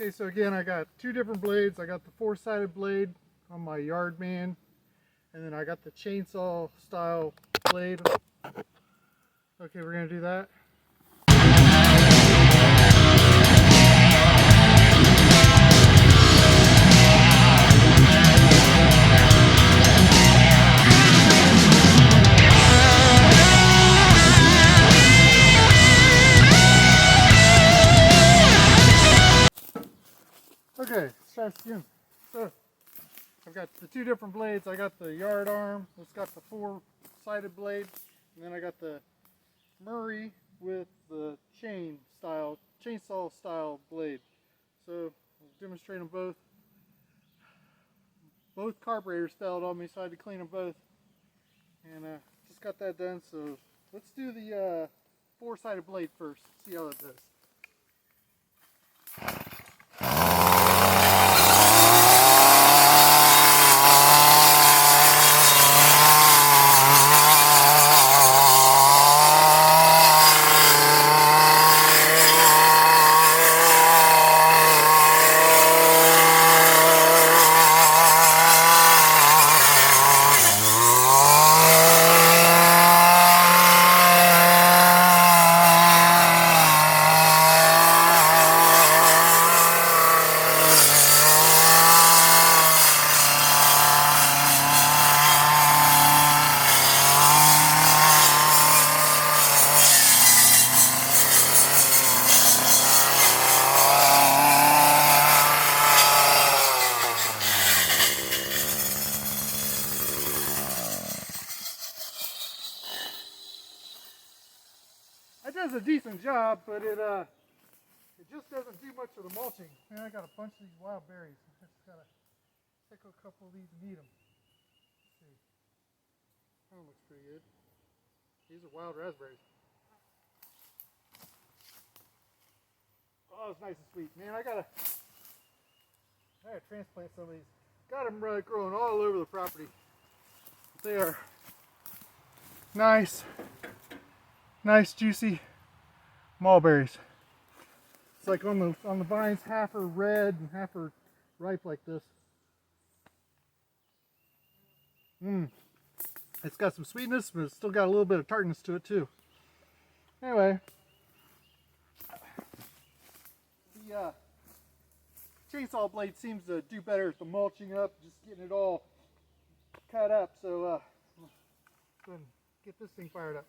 Okay, so again, I got two different blades. I got the four-sided blade on my yard man, and then I got the chainsaw style blade. Okay, we're gonna do that. Okay, let's try this again. So, I've got the two different blades. I got the yard arm, it's got the four-sided blade, and then I got the Murray with the chainsaw style blade. So, I'll demonstrate them both. Both carburetors failed on me, so I had to clean them both. And just got that done, so let's do the four-sided blade first, see how that does. It does a decent job, but it just doesn't do much of the mulching. Man, I got a bunch of these wild berries. I just gotta pick a couple of these and eat them. Let's see. That one looks pretty good. These are wild raspberries. Oh, it's nice and sweet. Man, I gotta transplant some of these. Got them growing all over the property. They are nice juicy mulberries. It's like on the vines, half are red and half are ripe like this. It's got some sweetness, but it's still got a little bit of tartness to it too. Anyway, the chainsaw blade seems to do better at the mulching up, just getting it all cut up. So go ahead and get this thing fired up.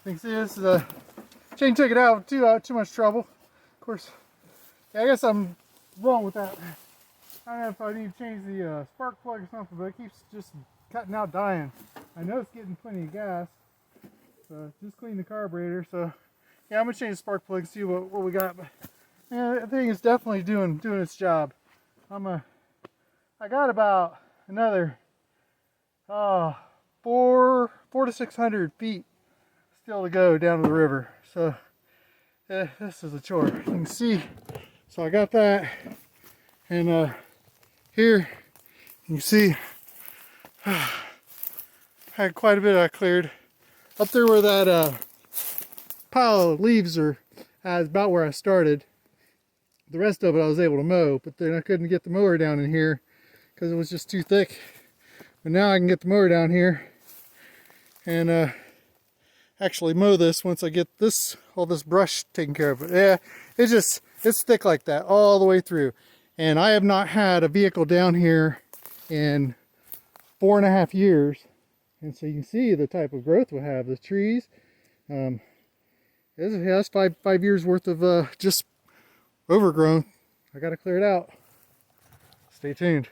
You can see this is a chain took it out too much trouble. Of course, yeah, I guess I'm wrong with that. I don't know if I need to change the spark plug or something, but it keeps just cutting out, dying. I know it's getting plenty of gas, so just clean the carburetor. So yeah, I'm gonna change the spark plug and see what we got. But yeah, the thing is definitely doing its job. I got about another 400 to 600 feet still to go down to the river. So this is a chore. You can see. So I got that, and here you can see I had quite a bit I cleared. Up there where that pile of leaves are is about where I started. The rest of it I was able to mow, but then I couldn't get the mower down in here because it was just too thick. But now I can get the mower down here and actually mow this once I get all this brush taken care of. But yeah, it's thick like that all the way through. And I have not had a vehicle down here in 4.5 years. And so you can see the type of growth we have. The trees, that's 5 years worth of just overgrown. I got to clear it out. Stay tuned.